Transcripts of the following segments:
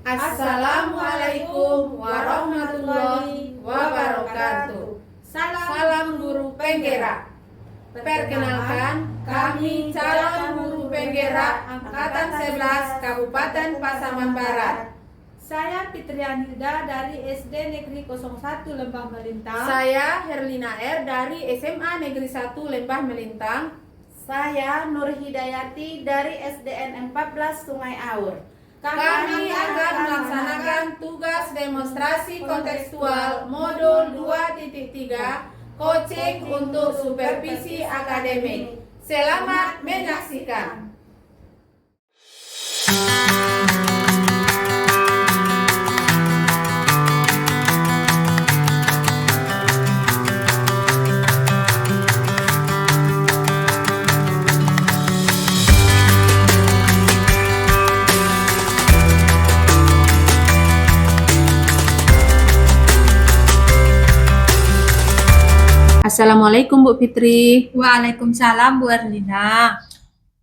Assalamualaikum warahmatullahi wabarakatuh. Salam guru penggerak. Perkenalkan, kami calon guru penggerak Angkatan 11 Kabupaten Pasaman Barat. Saya Fitriani Hilda dari SD Negeri 01 Lembah Melintang. Saya Herlina R dari SMA Negeri 1 Lembah Melintang. Saya Nur Hidayati dari SDN 14 Sungai Aur. Kami akan melaksanakan tugas demonstrasi kontekstual modul 2.3 coaching untuk supervisi akademik. Selamat menyaksikan. Assalamualaikum Bu Fitri. Waalaikumsalam Bu Erlina.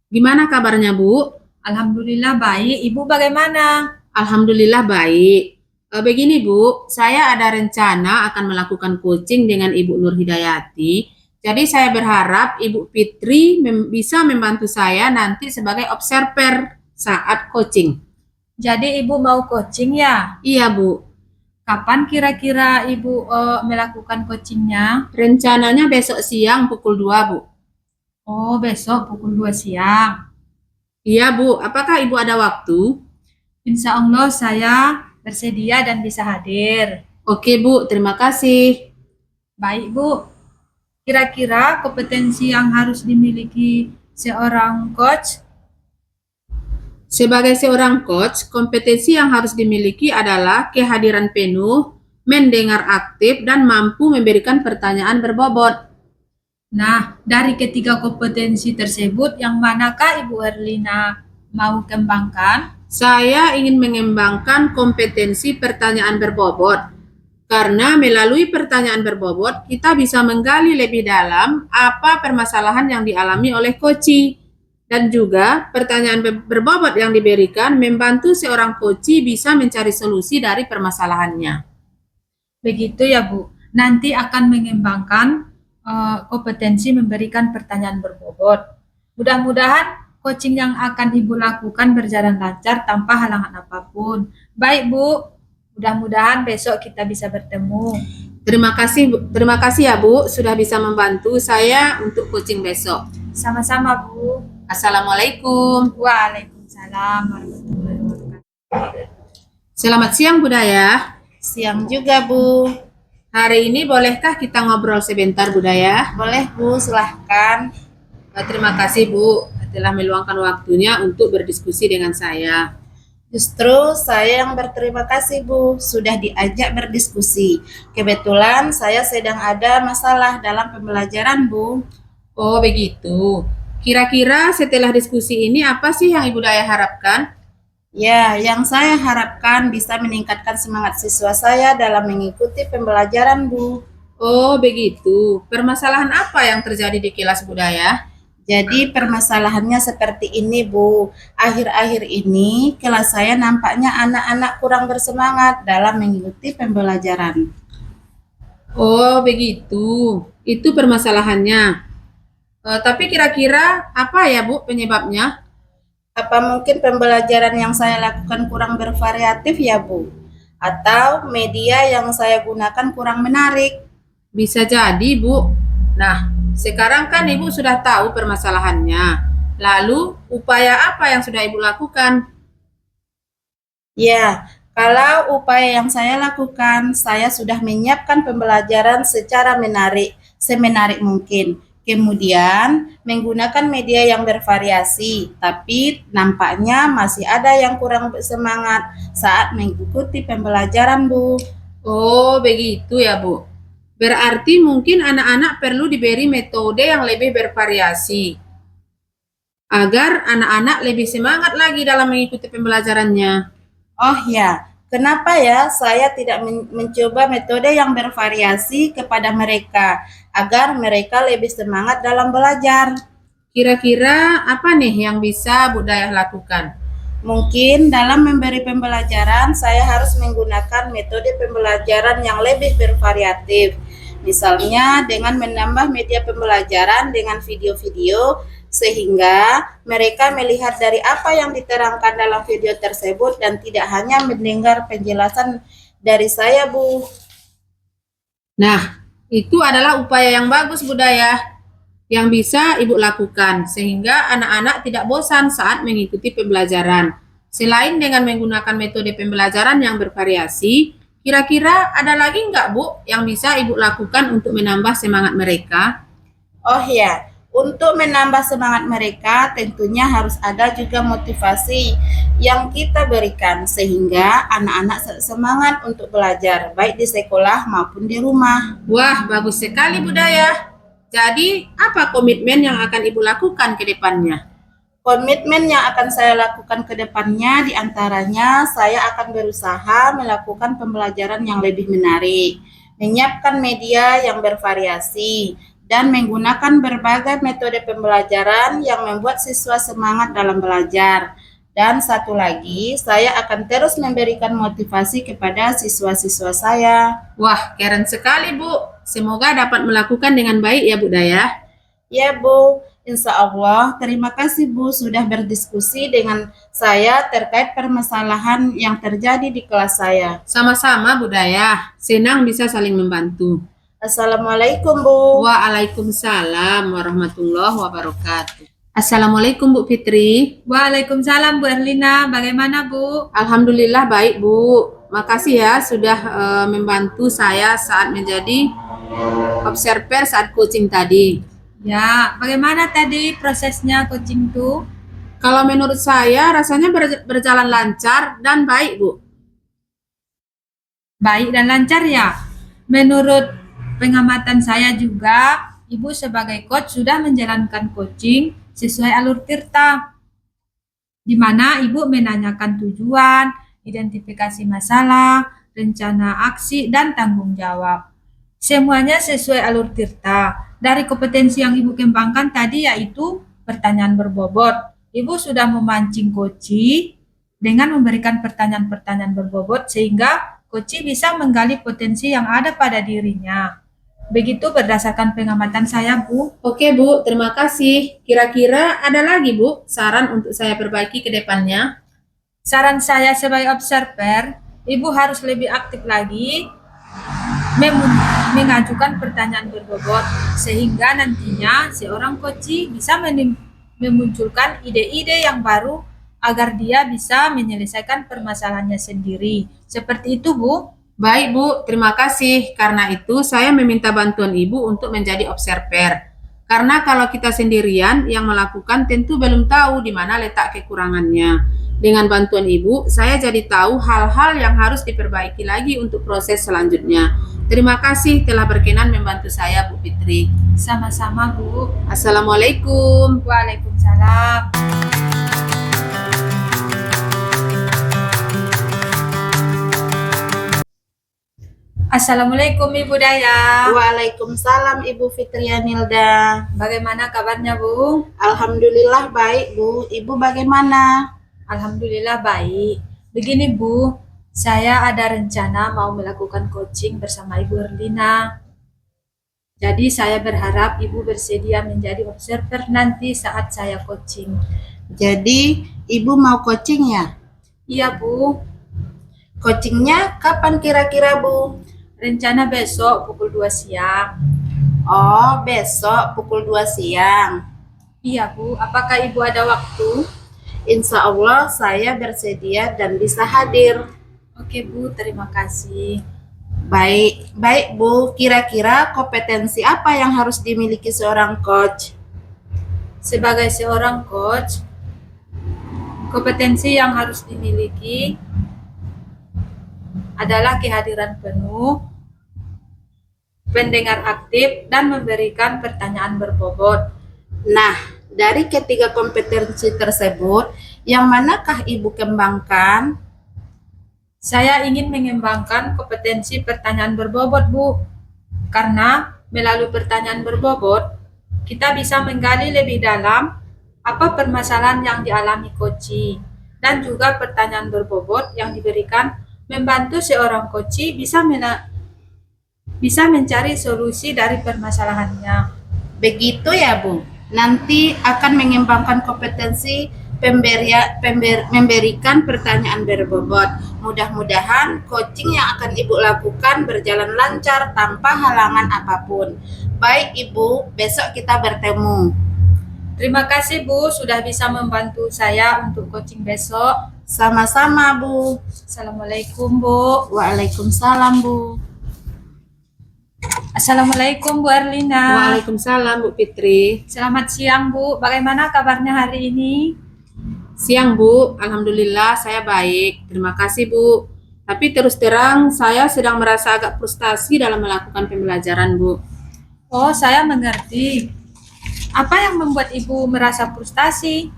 Gimana kabarnya Bu? Alhamdulillah baik. Ibu bagaimana? Alhamdulillah baik. Begini Bu, saya ada rencana akan melakukan coaching dengan Ibu Nur Hidayati. Jadi saya berharap Ibu Fitri bisa membantu saya nanti sebagai observer saat coaching. Jadi Ibu mau coaching ya? Iya Bu. Kapan kira-kira Ibu melakukan coachingnya? Rencananya besok siang pukul 2 Bu. Oh, besok pukul 2 siang. Iya Bu, apakah Ibu ada waktu? Insya Allah saya bersedia dan bisa hadir. Oke Bu, terima kasih. Baik Bu. Kira-kira kompetensi yang harus dimiliki seorang coach? Sebagai seorang coach, kompetensi yang harus dimiliki adalah kehadiran penuh, mendengar aktif, dan mampu memberikan pertanyaan berbobot. Nah, dari ketiga kompetensi tersebut, yang manakah Ibu Erlina mau kembangkan? Saya ingin mengembangkan kompetensi pertanyaan berbobot, karena melalui pertanyaan berbobot, kita bisa menggali lebih dalam apa permasalahan yang dialami oleh coachee. Dan juga pertanyaan berbobot yang diberikan membantu seorang coachee bisa mencari solusi dari permasalahannya. Begitu ya Bu. Nanti akan mengembangkan kompetensi memberikan pertanyaan berbobot. Mudah-mudahan coaching yang akan Ibu lakukan berjalan lancar tanpa halangan apapun. Baik Bu, mudah-mudahan besok kita bisa bertemu. Terima kasih ya Bu sudah bisa membantu saya untuk coaching besok. Sama-sama Bu. Assalamualaikum. Waalaikumsalam warahmatullahi wabarakatuh. Selamat siang Budaya. Siang juga Bu. Hari ini bolehkah kita ngobrol sebentar Budaya? Boleh Bu, silahkan. Terima kasih Bu telah meluangkan waktunya untuk berdiskusi dengan saya. Justru saya yang berterima kasih Bu, sudah diajak berdiskusi. Kebetulan saya sedang ada masalah dalam pembelajaran Bu. Oh begitu. Kira-kira setelah diskusi ini apa sih yang Ibu Daya harapkan? Ya, yang saya harapkan bisa meningkatkan semangat siswa saya dalam mengikuti pembelajaran Bu. Oh begitu. Permasalahan apa yang terjadi di kelas Budaya? Jadi permasalahannya seperti ini Bu. Akhir-akhir ini kelas saya nampaknya anak-anak kurang bersemangat dalam mengikuti pembelajaran. Oh begitu. Itu permasalahannya. Tapi kira-kira apa ya Bu penyebabnya? Apa mungkin pembelajaran yang saya lakukan kurang bervariatif ya Bu? Atau media yang saya gunakan kurang menarik? Bisa jadi Bu. Nah, sekarang kan Ibu sudah tahu permasalahannya. Lalu upaya apa yang sudah Ibu lakukan? Ya, kalau upaya yang saya lakukan, saya sudah menyiapkan pembelajaran secara semenarik mungkin. Kemudian menggunakan media yang bervariasi, tapi nampaknya masih ada yang kurang semangat saat mengikuti pembelajaran Bu. Oh begitu ya Bu. Berarti mungkin anak-anak perlu diberi metode yang lebih bervariasi agar anak-anak lebih semangat lagi dalam mengikuti pembelajarannya. Oh ya, kenapa ya saya tidak mencoba metode yang bervariasi kepada mereka agar mereka lebih semangat dalam belajar? Kira-kira apa nih yang bisa Bu Dayah lakukan? Mungkin dalam memberi pembelajaran, saya harus menggunakan metode pembelajaran yang lebih bervariatif. Misalnya dengan menambah media pembelajaran dengan video-video, sehingga mereka melihat dari apa yang diterangkan dalam video tersebut dan tidak hanya mendengar penjelasan dari saya, Bu. Nah, itu adalah upaya yang bagus, Budaya, yang bisa Ibu lakukan, sehingga anak-anak tidak bosan saat mengikuti pembelajaran. Selain dengan menggunakan metode pembelajaran yang bervariasi, kira-kira ada lagi nggak, Bu, yang bisa Ibu lakukan untuk menambah semangat mereka? Oh ya, untuk menambah semangat mereka tentunya harus ada juga motivasi yang kita berikan sehingga anak-anak semangat untuk belajar baik di sekolah maupun di rumah. Wah, bagus sekali, Budaya. Jadi, apa komitmen yang akan Ibu lakukan ke depannya? Komitmen yang akan saya lakukan ke depannya diantaranya saya akan berusaha melakukan pembelajaran yang lebih menarik, menyiapkan media yang bervariasi, dan menggunakan berbagai metode pembelajaran yang membuat siswa semangat dalam belajar. Dan satu lagi, saya akan terus memberikan motivasi kepada siswa-siswa saya. Wah, keren sekali, Bu. Semoga dapat melakukan dengan baik ya, Budaya. Ya, Bu. Insya Allah, terima kasih Bu sudah berdiskusi dengan saya terkait permasalahan yang terjadi di kelas saya. Sama-sama, Budaya. Senang bisa saling membantu. Assalamualaikum, Bu. Waalaikumsalam warahmatullahi wabarakatuh. Assalamualaikum, Bu Fitri. Waalaikumsalam Bu Erlina, bagaimana Bu? Alhamdulillah baik, Bu. Makasih ya sudah membantu saya saat menjadi observer saat coaching tadi. Ya, bagaimana tadi prosesnya coaching tuh? Kalau menurut saya rasanya berjalan lancar dan baik, Bu. Baik dan lancar ya? Menurut pengamatan saya juga, Ibu sebagai coach sudah menjalankan coaching sesuai alur Tirta, di mana Ibu menanyakan tujuan, identifikasi masalah, rencana aksi, dan tanggung jawab. Semuanya sesuai alur Tirta. Dari kompetensi yang Ibu kembangkan tadi yaitu pertanyaan berbobot. Ibu sudah memancing coach dengan memberikan pertanyaan-pertanyaan berbobot sehingga coach bisa menggali potensi yang ada pada dirinya. Begitu berdasarkan pengamatan saya, Bu. Oke, Bu. Terima kasih. Kira-kira ada lagi, Bu, saran untuk saya perbaiki ke depannya? Saran saya sebagai observer, Ibu harus lebih aktif lagi mengajukan pertanyaan berbobot sehingga nantinya seorang coach bisa memunculkan ide-ide yang baru agar dia bisa menyelesaikan permasalahannya sendiri. Seperti itu, Bu. Baik, Bu. Terima kasih. Karena itu saya meminta bantuan Ibu untuk menjadi observer. Karena kalau kita sendirian yang melakukan tentu belum tahu di mana letak kekurangannya. Dengan bantuan Ibu, saya jadi tahu hal-hal yang harus diperbaiki lagi untuk proses selanjutnya. Terima kasih telah berkenan membantu saya, Bu Fitri. Sama-sama, Bu. Assalamualaikum. Waalaikumsalam. Assalamualaikum Ibu Daya. Waalaikumsalam Ibu Fitrianilda. Bagaimana kabarnya, Bu? Alhamdulillah baik, Bu. Ibu bagaimana? Alhamdulillah baik. Begini, Bu, saya ada rencana mau melakukan coaching bersama Ibu Erlina. Jadi saya berharap Ibu bersedia menjadi observer nanti saat saya coaching. Jadi, Ibu mau coaching ya? Iya, Bu. Coachingnya kapan kira-kira, Bu? Rencana besok pukul 2 siang. Oh, besok pukul 2 siang. Iya, Bu. Apakah Ibu ada waktu? Insya Allah saya bersedia dan bisa hadir. Oke, Bu. Terima kasih. Baik Bu. Kira-kira kompetensi apa yang harus dimiliki seorang coach? Sebagai seorang coach, kompetensi yang harus dimiliki adalah kehadiran penuh, pendengar aktif, dan memberikan pertanyaan berbobot. Nah, dari ketiga kompetensi tersebut, yang manakah Ibu kembangkan? Saya ingin mengembangkan kompetensi pertanyaan berbobot, Bu. Karena melalui pertanyaan berbobot, kita bisa menggali lebih dalam apa permasalahan yang dialami coach dan juga pertanyaan berbobot yang diberikan membantu seorang coach bisa mencari solusi dari permasalahannya. Begitu ya, Bu. Nanti akan mengembangkan kompetensi memberikan pertanyaan berbobot. Mudah-mudahan coaching yang akan Ibu lakukan berjalan lancar tanpa halangan apapun. Baik Ibu, besok kita bertemu. Terima kasih Bu sudah bisa membantu saya untuk coaching besok. Sama-sama, Bu. Assalamualaikum Bu. Waalaikumsalam, Bu. Assalamualaikum Bu Erlina. Waalaikumsalam Bu Fitri. Selamat siang Bu, bagaimana kabarnya hari ini? Siang Bu, Alhamdulillah saya baik. Terima kasih Bu. Tapi terus terang saya sedang merasa agak frustasi dalam melakukan pembelajaran Bu. Oh, saya mengerti. Apa yang membuat Ibu merasa frustasi?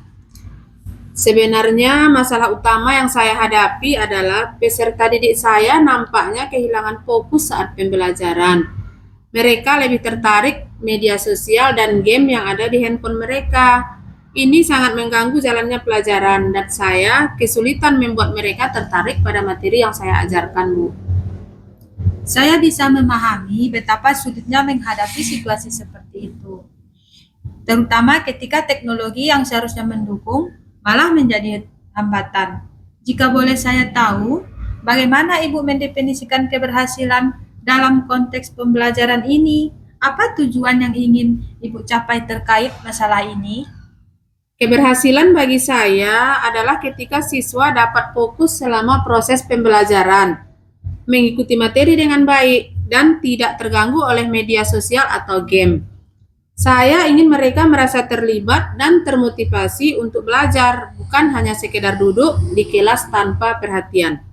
Sebenarnya masalah utama yang saya hadapi adalah peserta didik saya nampaknya kehilangan fokus saat pembelajaran. Mereka lebih tertarik media sosial dan game yang ada di handphone mereka. Ini sangat mengganggu jalannya pelajaran dan saya kesulitan membuat mereka tertarik pada materi yang saya ajarkan, Bu. Saya bisa memahami betapa sulitnya menghadapi situasi seperti itu. Terutama ketika teknologi yang seharusnya mendukung malah menjadi hambatan. Jika boleh saya tahu, bagaimana Ibu mendefinisikan keberhasilan dalam konteks pembelajaran ini? Apa tujuan yang ingin Ibu capai terkait masalah ini? Keberhasilan bagi saya adalah ketika siswa dapat fokus selama proses pembelajaran, mengikuti materi dengan baik, dan tidak terganggu oleh media sosial atau game. Saya ingin mereka merasa terlibat dan termotivasi untuk belajar, bukan hanya sekedar duduk di kelas tanpa perhatian.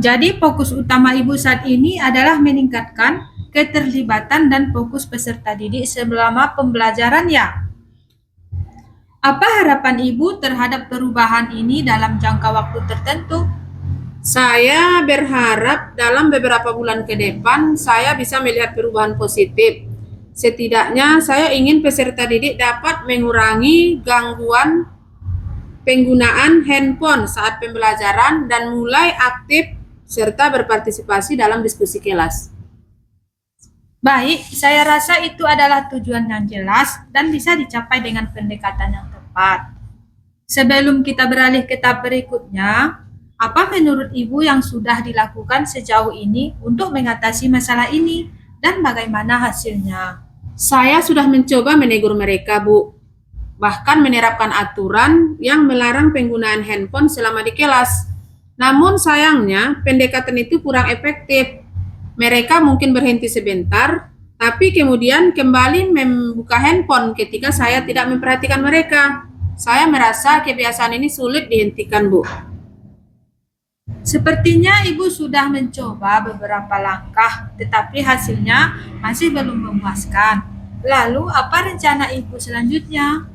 Jadi fokus utama Ibu saat ini adalah meningkatkan keterlibatan dan fokus peserta didik selama pembelajaran ya? Apa harapan Ibu terhadap perubahan ini dalam jangka waktu tertentu? Saya berharap dalam beberapa bulan ke depan saya bisa melihat perubahan positif. Setidaknya saya ingin peserta didik dapat mengurangi gangguan penggunaan handphone saat pembelajaran dan mulai aktif serta berpartisipasi dalam diskusi kelas. Baik, saya rasa itu adalah tujuan yang jelas dan bisa dicapai dengan pendekatan yang tepat. Sebelum kita beralih ke tahap berikutnya, apa menurut Ibu yang sudah dilakukan sejauh ini untuk mengatasi masalah ini dan bagaimana hasilnya? Saya sudah mencoba menegur mereka, Bu. Bahkan menerapkan aturan yang melarang penggunaan handphone selama di kelas. Namun sayangnya, pendekatan itu kurang efektif. Mereka mungkin berhenti sebentar, tapi kemudian kembali membuka handphone ketika saya tidak memperhatikan mereka. Saya merasa kebiasaan ini sulit dihentikan, Bu. Sepertinya Ibu sudah mencoba beberapa langkah, tetapi hasilnya masih belum memuaskan. Lalu, apa rencana Ibu selanjutnya?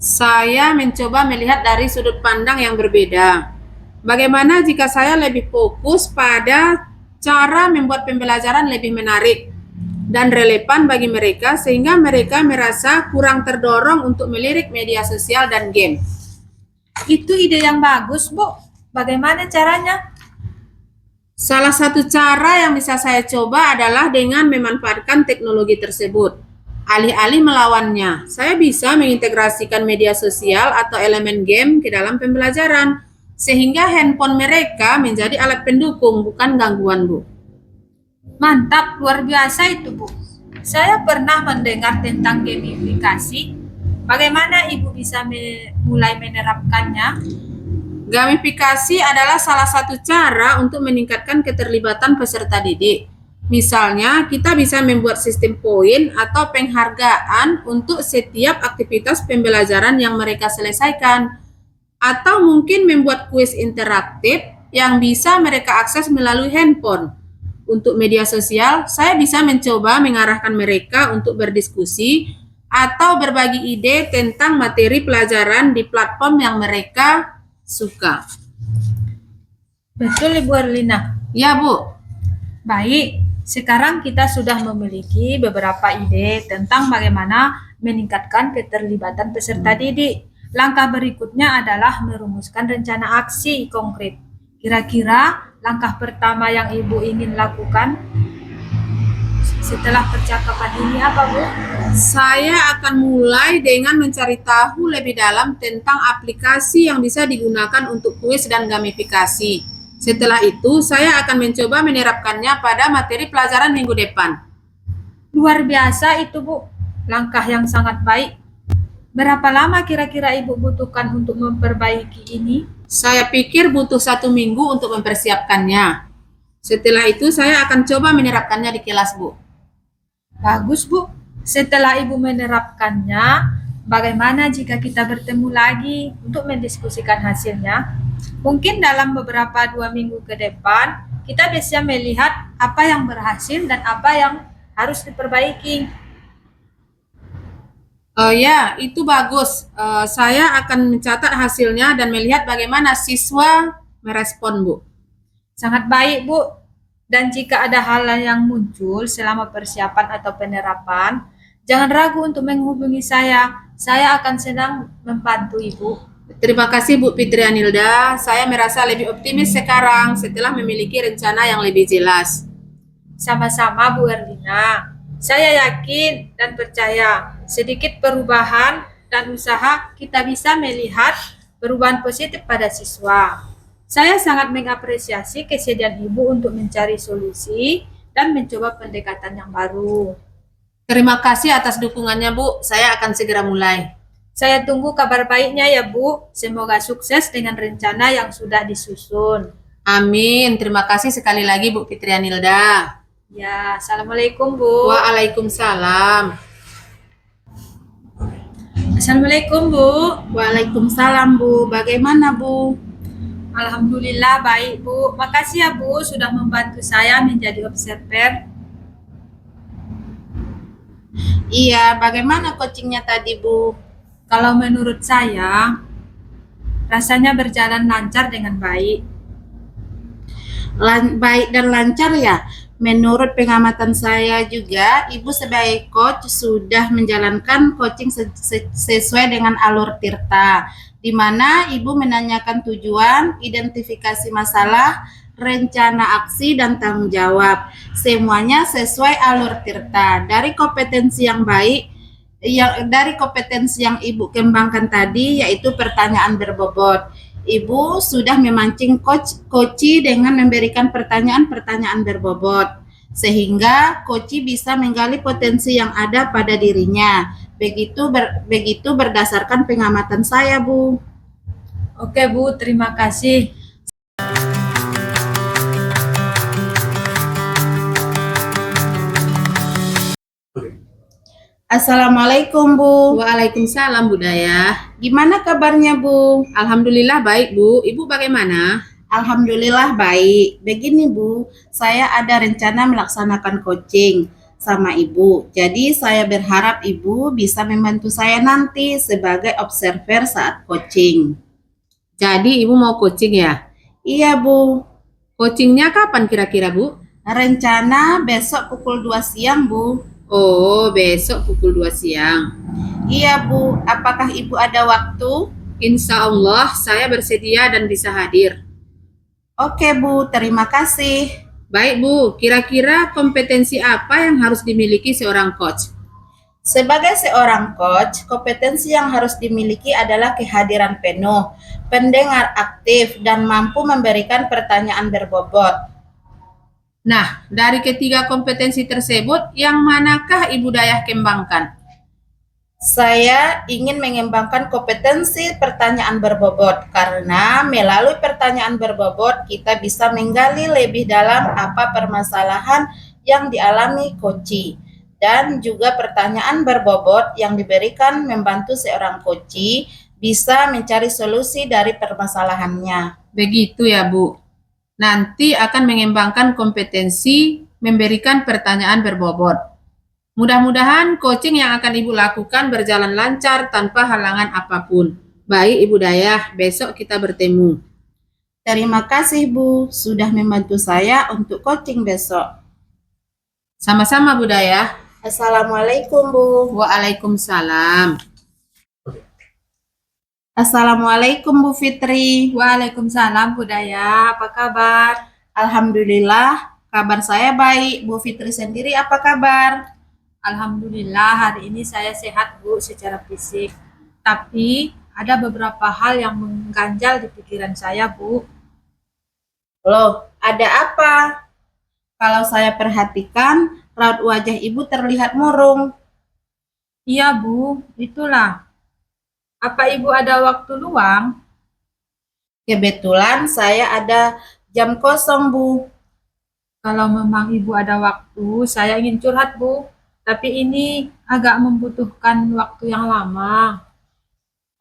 Saya mencoba melihat dari sudut pandang yang berbeda. Bagaimana jika saya lebih fokus pada cara membuat pembelajaran lebih menarik dan relevan bagi mereka sehingga mereka merasa kurang terdorong untuk melirik media sosial dan game. Itu ide yang bagus, Bu. Bagaimana caranya? Salah satu cara yang bisa saya coba adalah dengan memanfaatkan teknologi tersebut. Alih-alih melawannya, saya bisa mengintegrasikan media sosial atau elemen game ke dalam pembelajaran, sehingga handphone mereka menjadi alat pendukung, bukan gangguan, Bu. Mantap, luar biasa itu, Bu. Saya pernah mendengar tentang gamifikasi. Bagaimana Ibu bisa mulai menerapkannya? Gamifikasi adalah salah satu cara untuk meningkatkan keterlibatan peserta didik. Misalnya, kita bisa membuat sistem poin atau penghargaan untuk setiap aktivitas pembelajaran yang mereka selesaikan. Atau mungkin membuat kuis interaktif yang bisa mereka akses melalui handphone. Untuk media sosial, saya bisa mencoba mengarahkan mereka untuk berdiskusi atau berbagi ide tentang materi pelajaran di platform yang mereka suka. Betul, Ibu Erlina. Ya, Bu. Baik, sekarang kita sudah memiliki beberapa ide tentang bagaimana meningkatkan keterlibatan peserta didik. Langkah berikutnya adalah merumuskan rencana aksi konkret. Kira-kira langkah pertama yang Ibu ingin lakukan setelah percakapan ini apa, Bu? Saya akan mulai dengan mencari tahu lebih dalam tentang aplikasi yang bisa digunakan untuk kuis dan gamifikasi. Setelah itu, saya akan mencoba menerapkannya pada materi pelajaran minggu depan. Luar biasa itu, Bu. Langkah yang sangat baik. Berapa lama kira-kira Ibu butuhkan untuk memperbaiki ini? Saya pikir butuh 1 minggu untuk mempersiapkannya. Setelah itu, saya akan coba menerapkannya di kelas, Bu. Bagus, Bu. Setelah Ibu menerapkannya, bagaimana jika kita bertemu lagi untuk mendiskusikan hasilnya? Mungkin dalam beberapa 2 minggu ke depan, kita bisa melihat apa yang berhasil dan apa yang harus diperbaiki. Ya, itu bagus. Saya akan mencatat hasilnya dan melihat bagaimana siswa merespon, Bu. Sangat baik, Bu. Dan jika ada hal yang muncul selama persiapan atau penerapan, jangan ragu untuk menghubungi saya. Saya akan senang membantu Ibu. Terima kasih Bu Fitri Anilda. Saya merasa lebih optimis sekarang setelah memiliki rencana yang lebih jelas. Sama-sama, Bu Erlina. Saya yakin dan percaya sedikit perubahan dan usaha kita bisa melihat perubahan positif pada siswa. Saya sangat mengapresiasi kesediaan Ibu untuk mencari solusi dan mencoba pendekatan yang baru. Terima kasih atas dukungannya, Bu. Saya akan segera mulai. Saya tunggu kabar baiknya ya, Bu. Semoga sukses dengan rencana yang sudah disusun. Amin. Terima kasih sekali lagi Bu Fitri Anilda. Ya, Assalamualaikum, Bu. Waalaikumsalam. Assalamualaikum, Bu. Waalaikumsalam, Bu. Bagaimana, Bu? Alhamdulillah baik, Bu. Makasih ya, Bu, sudah membantu saya menjadi observer. Iya, bagaimana coachingnya tadi, Bu? Kalau menurut saya, rasanya berjalan lancar dengan baik. Baik dan lancar ya. Menurut pengamatan saya juga, Ibu sebagai coach sudah menjalankan coaching sesuai dengan alur Tirta, di mana Ibu menanyakan tujuan, identifikasi masalah, rencana aksi, dan tanggung jawab. Semuanya sesuai alur Tirta. Dari kompetensi yang baik, dari kompetensi yang Ibu kembangkan tadi, yaitu pertanyaan berbobot. Ibu sudah memancing coachi dengan memberikan pertanyaan-pertanyaan berbobot, sehingga coachi bisa menggali potensi yang ada pada dirinya. Begitu berdasarkan pengamatan saya, Bu. Oke, Bu, terima kasih. Assalamualaikum, Bu. Waalaikumsalam, Bu Dayah. Gimana kabarnya, Bu? Alhamdulillah baik, Bu. Ibu bagaimana? Alhamdulillah baik. Begini, Bu, saya ada rencana melaksanakan coaching sama Ibu. Jadi saya berharap Ibu bisa membantu saya nanti sebagai observer saat coaching. Jadi Ibu mau coaching ya? Iya, Bu. Coachingnya kapan kira-kira, Bu? Rencana besok pukul 2 siang, Bu. Oh, besok pukul 2 siang. Iya, Bu. Apakah Ibu ada waktu? Insya Allah saya bersedia dan bisa hadir. Oke, Bu. Terima kasih. Baik, Bu. Kira-kira kompetensi apa yang harus dimiliki seorang coach? Sebagai seorang coach, kompetensi yang harus dimiliki adalah kehadiran penuh, pendengar aktif, dan mampu memberikan pertanyaan berbobot. Nah, dari ketiga kompetensi tersebut, yang manakah Ibu Dayah kembangkan? Saya ingin mengembangkan kompetensi pertanyaan berbobot karena melalui pertanyaan berbobot kita bisa menggali lebih dalam apa permasalahan yang dialami coachi, dan juga pertanyaan berbobot yang diberikan membantu seorang coachi bisa mencari solusi dari permasalahannya. Begitu ya, Bu. Nanti akan mengembangkan kompetensi memberikan pertanyaan berbobot. Mudah-mudahan coaching yang akan Ibu lakukan berjalan lancar tanpa halangan apapun. Baik, Ibu Dayah, besok kita bertemu. Terima kasih, Bu, sudah membantu saya untuk coaching besok. Sama-sama, Bu Dayah. Assalamualaikum, Bu. Waalaikumsalam. Assalamualaikum Bu Fitri. Waalaikumsalam Bu Daya, apa kabar? Alhamdulillah, kabar saya baik. Bu Fitri sendiri apa kabar? Alhamdulillah hari ini saya sehat Bu secara fisik. Tapi ada beberapa hal yang mengganjal di pikiran saya Bu. Loh, ada apa? Kalau saya perhatikan, raut wajah Ibu terlihat murung. Iya Bu, itulah. Apa Ibu ada waktu luang? Kebetulan saya ada jam kosong, Bu. Kalau memang Ibu ada waktu, saya ingin curhat Bu. Tapi ini agak membutuhkan waktu yang lama.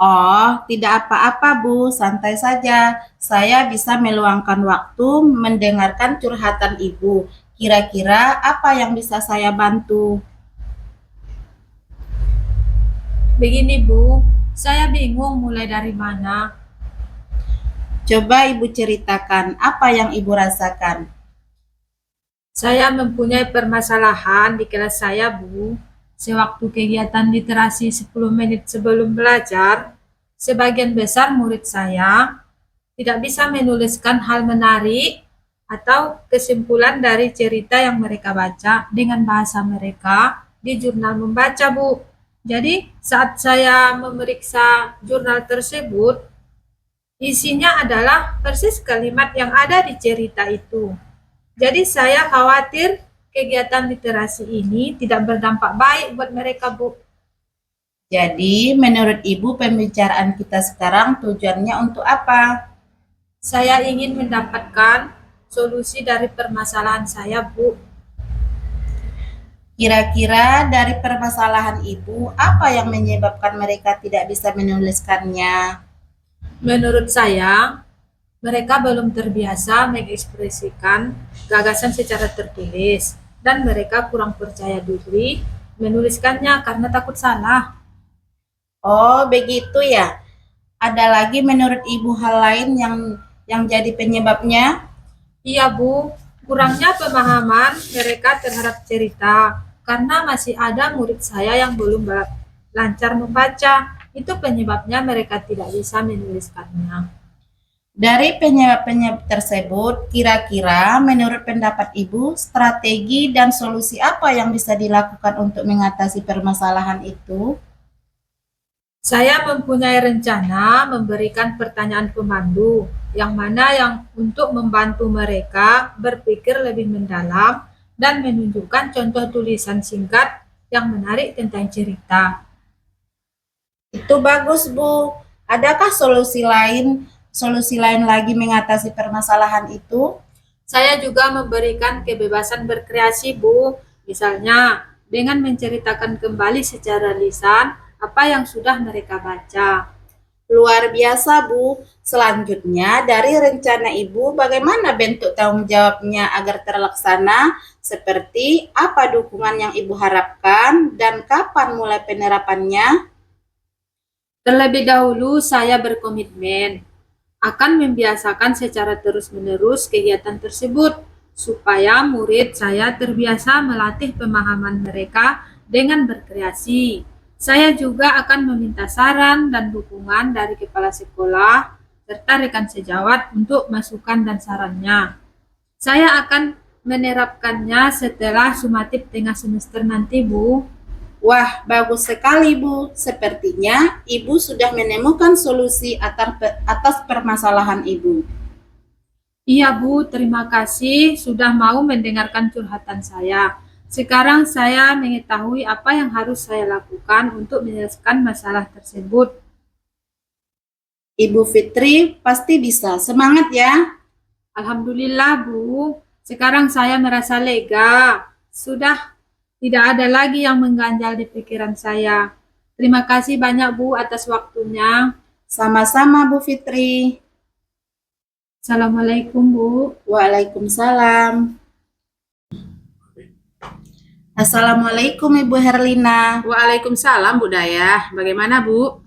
Oh, tidak apa-apa, Bu. Santai saja. Saya bisa meluangkan waktu mendengarkan curhatan Ibu. Kira-kira apa yang bisa saya bantu? Begini Bu, saya bingung mulai dari mana. Coba Ibu ceritakan apa yang Ibu rasakan. Saya mempunyai permasalahan di kelas saya, Bu. Sewaktu kegiatan literasi 10 menit sebelum belajar, sebagian besar murid saya tidak bisa menuliskan hal menarik atau kesimpulan dari cerita yang mereka baca dengan bahasa mereka di jurnal membaca, Bu. Jadi, saat saya memeriksa jurnal tersebut, isinya adalah persis kalimat yang ada di cerita itu. Jadi saya khawatir kegiatan literasi ini tidak berdampak baik buat mereka, Bu. Jadi, menurut Ibu, pembicaraan kita sekarang tujuannya untuk apa? Saya ingin mendapatkan solusi dari permasalahan saya, Bu. Kira-kira dari permasalahan Ibu, apa yang menyebabkan mereka tidak bisa menuliskannya? Menurut saya, mereka belum terbiasa mengekspresikan gagasan secara tertulis dan mereka kurang percaya diri menuliskannya karena takut salah. Oh, begitu ya. Ada lagi menurut Ibu hal lain yang jadi penyebabnya? Iya, Bu, kurangnya pemahaman mereka terhadap cerita karena masih ada murid saya yang belum lancar membaca. Itu penyebabnya mereka tidak bisa menuliskannya. Dari penyebab-penyebab tersebut, kira-kira menurut pendapat Ibu, strategi dan solusi apa yang bisa dilakukan untuk mengatasi permasalahan itu? Saya mempunyai rencana memberikan pertanyaan pemandu yang mana yang untuk membantu mereka berpikir lebih mendalam dan menunjukkan contoh tulisan singkat yang menarik tentang cerita. Itu bagus, Bu. Adakah solusi lain lagi mengatasi permasalahan itu? Saya juga memberikan kebebasan berkreasi, Bu. Misalnya, dengan menceritakan kembali secara lisan apa yang sudah mereka baca. Luar biasa, Bu. Selanjutnya, dari rencana Ibu, bagaimana bentuk tanggung jawabnya agar terlaksana? Seperti apa dukungan yang Ibu harapkan dan kapan mulai penerapannya? Terlebih dahulu, saya berkomitmen akan membiasakan secara terus-menerus kegiatan tersebut supaya murid saya terbiasa melatih pemahaman mereka dengan berkreasi. Saya juga akan meminta saran dan dukungan dari kepala sekolah serta rekan sejawat untuk masukan dan sarannya. Saya akan menerapkannya setelah sumatif tengah semester nanti, Bu. Wah, bagus sekali, Bu. Sepertinya Ibu sudah menemukan solusi atas permasalahan Ibu. Iya Bu, terima kasih sudah mau mendengarkan curhatan saya. Sekarang saya mengetahui apa yang harus saya lakukan untuk menyelesaikan masalah tersebut. Ibu Fitri pasti bisa. Semangat ya. Alhamdulillah Bu, sekarang saya merasa lega. Sudah tidak ada lagi yang mengganjal di pikiran saya. Terima kasih banyak Bu atas waktunya. Sama-sama, Bu Fitri. Assalamualaikum Bu. Waalaikumsalam. Assalamualaikum Ibu Herlina. Waalaikumsalam, Bu Daya. Bagaimana, Bu?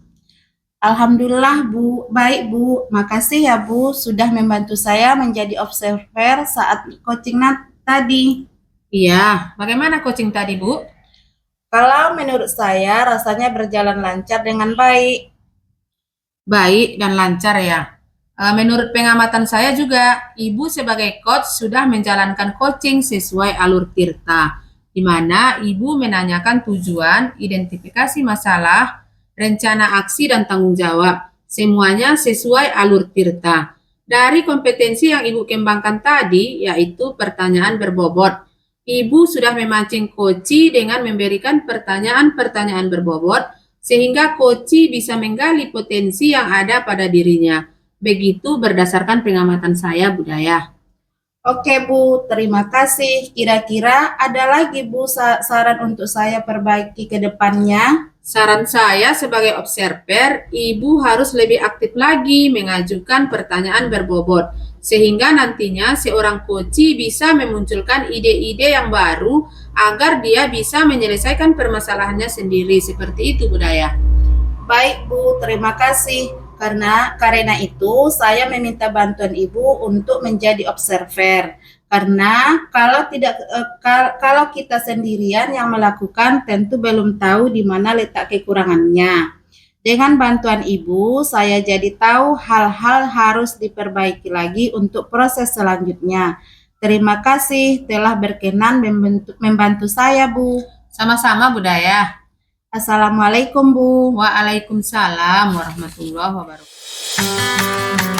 Alhamdulillah Bu, baik Bu. Makasih ya Bu sudah membantu saya menjadi observer saat coaching tadi. Iya, bagaimana coaching tadi, Bu? Kalau menurut saya rasanya berjalan lancar dengan baik. Baik dan lancar ya. Menurut pengamatan saya juga, Ibu sebagai coach sudah menjalankan coaching sesuai alur Tirta, di mana Ibu menanyakan tujuan, identifikasi masalah, rencana aksi, dan tanggung jawab. Semuanya sesuai alur Tirta. Dari kompetensi yang Ibu kembangkan tadi, yaitu pertanyaan berbobot, Ibu sudah memancing coachi dengan memberikan pertanyaan-pertanyaan berbobot, sehingga coachi bisa menggali potensi yang ada pada dirinya. Begitu berdasarkan pengamatan saya, Budaya. Oke Bu, terima kasih. Kira-kira ada lagi Bu saran untuk saya perbaiki ke depannya? Saran saya sebagai observer, Ibu harus lebih aktif lagi mengajukan pertanyaan berbobot, sehingga nantinya seorang coachi bisa memunculkan ide-ide yang baru agar dia bisa menyelesaikan permasalahannya sendiri. Seperti itu, Budaya. Baik Bu, terima kasih. Karena itu saya meminta bantuan Ibu untuk menjadi observer. Karena kalau kita sendirian yang melakukan tentu belum tahu di mana letak kekurangannya. Dengan bantuan Ibu, saya jadi tahu hal-hal harus diperbaiki lagi untuk proses selanjutnya. Terima kasih telah berkenan membantu saya, Bu. Sama-sama, Budaya. Assalamualaikum, Bu. Waalaikumsalam warahmatullahi wabarakatuh.